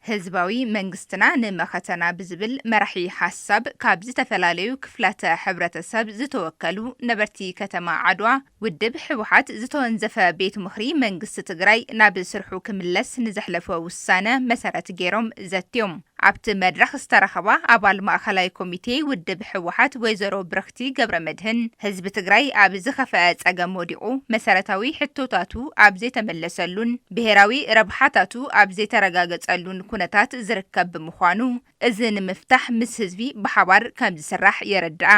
ህዝባዊ መንግስትና ንመኸተና ብዝብል መራሒ ሐሳብ ካብ ዝተፈላልዩ ክፍላተ ሕብረተሰብ ዝተወከሉ ነበርቲ ከተማ ዓድዋ ውድብ ሕወሓት ዝተወንዘፈ ቤት ምኽሪ መንግስቲ ትግራይ ናብ ስርሑ ክምለስ ንዘሕለፈ ውሳነ መሰረት ገይሮም ዘትዮም ኣብቲ መድረኽ ዝተረኸባ ኣባል ማእኸላይ ኮሚቴ ውድብ ሕወሓት ወይዘሮ ብርክቲ ገብረመድህን ህዝቢ ትግራይ ኣብ ዝኸፈአ ፀገም ወዲቑ መሰረታዊ ሕቶታቱ ኣብ ዘይተመለሰሉን ብሄራዊ ረብሓታቱ ኣብ ዘይተረጋገፀሉን ኩነታት ዝርከብ ብምዃኑ እዚ ንምፍታሕ ምስ ህዝቢ ብሓባር ከም ዝስራሕ የረድኣ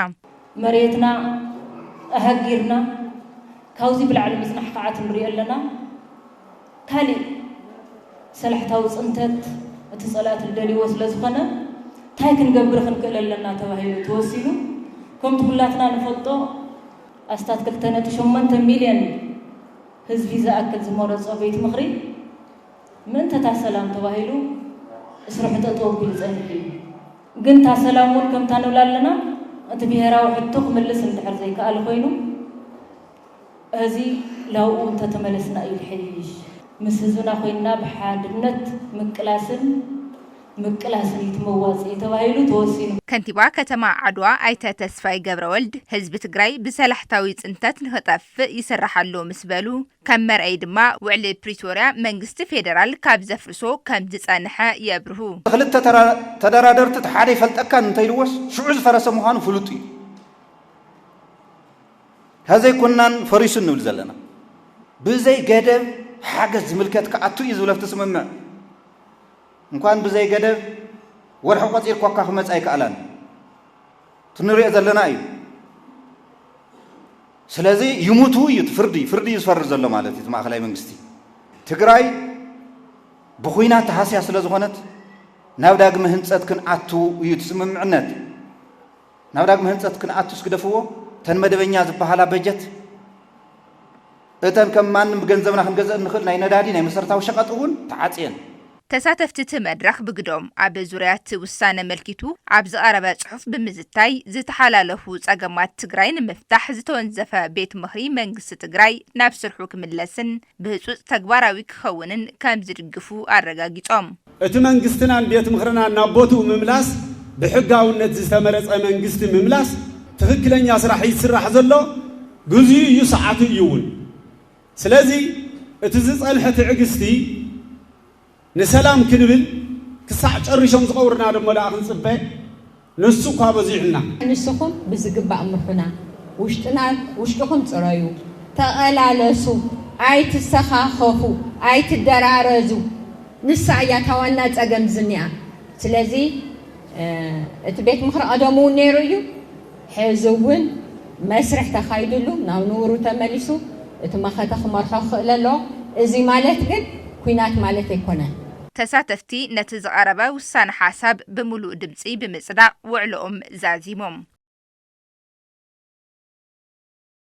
መሬትና ኣሃጊርና ካውዚ ብልዓሊ ምጽናሕ ከዓት ንሪኦ ኣለና ካሊእ ሰላሕታዊ ፅንተት እቲ ጸላት ልደልይዎ ስለ ዝኾነ እንታይ ክንገብር ክንክእል ኣለና ተባሂሉ ተወሲኑ ከምቲ ኩላትና ንፈልጦ ኣስታት 2.8 ሚልዮን ህዝቢ ዝኣክል ዝመረፆ ቤት ምኽሪ ምንተታ ሰላም ተባሂሉ እስርሑ ጠጠው ቢሉ ፀኒሑ እዩ ግን ታ ሰላም እውን ከምታ ንብላ ኣለና እቲ ብሄራዊ ሕቶ ክምልስ እንድሕር ዘይከኣለ ኮይኑ እዚ ላብኡ እንተተመለስና እዩ ልሕይሽ ምስ ህዝብና ኮይንና ብሓድነት ምቅላስን ይትመዋፅ ተባሂሉ ተወሲኑ ከንቲባ ከተማ ዓድዋ ኣይተ ተስፋይ ገብረወልድ ህዝቢ ትግራይ ብሰላሕታዊ ፅንተት ንኽጠፍእ ይስራሓሉ ምስ በሉ ከም መርአይ ድማ ውዕሊ ፕሪቶርያ መንግስቲ ፌደራል ካብ ዘፍርሶ ከም ዝፀንሐ የብርሁ ክልተ ተደራደርቲ ሓደ ይፈልጠካ እንተይልወስ ሽዑ ዝፈረሰ ምዃኑ ፍሉጥ እዩ هذا كنا فريسون نقول زلنا بزي قدر حاجة زملكات كأتو يزول في تسمع مكان بزي قدر والحقوق يركوا كهمت أي كألان تنوري زلنا أيو سلازي يموتوا فردي يسفر زلنا مالتي ما خلاي منجستي تقرأي بخوينا تحسي أصل زغنت نوداق مهندسات كن أتو يتسمع عنات نوداق مهندسات كن أتو سكدفوه ተንመደበኛ ዝበሃላ በጀት እተን ከማን ገንዘብና ክንገዝእ ንኽእል ናይ ነዳዲ ናይ መሰረታዊ ሸቐጥ እውን ተዓጽየን ተሳተፍቲ መድረኽ ብግዶም ኣብ ዙርያት ውሳነ መልኪቱ ኣብ ዝቐረበ ጽሑፍ ብምዝታይ ዝተሓላለፉ ፀገማት ትግራይ ንምፍታሕ ዝተወንዘፈ ቤት ምኽሪ መንግስቲ ትግራይ ናብ ስርሑ ክምለስን ብህፁፅ ተግባራዊ ክኸውንን ከም ዝድግፉ ኣረጋጊጾም እቲ መንግስትና ቤት ምኽርና ናብ ቦትኡ ምምላስ ብሕጋውነት ዝተመረፀ መንግስቲ ምምላስ ትክክለኛ ስራሕ ይስራሕ ዘሎ ግዝኡ እዩ ሰዓቱ እዩውን ስለዚ እቲ ዝጸንሐ ትዕግስቲ ንሰላም ክንብል ክሳዕ ጨርሾም ዝቀውርና ደሞ ለኣኽን ጽበ ንሱ እኳ በዚዕልና ንስኹም ብዝግባእ ምሑና ውሽጥኹም ጽረዩ ተቐላለሱ ኣይትሰኻኸፉ ኣይትደራረዙ ንሳ እያ ታዋና ፀገም ዝንያ ስለዚ እቲ ቤት ምኽሪ ቀደሙ ነይሩ እዩ حزون مسرح تخايدلو ناو نورو تملسو اتماخته خمرحو خلالو ازي مالت قد كوينات مالت يكونان تساتفتي نتزقربا وسان حساب بملو دمسي بمصداق وعلوم زازيموم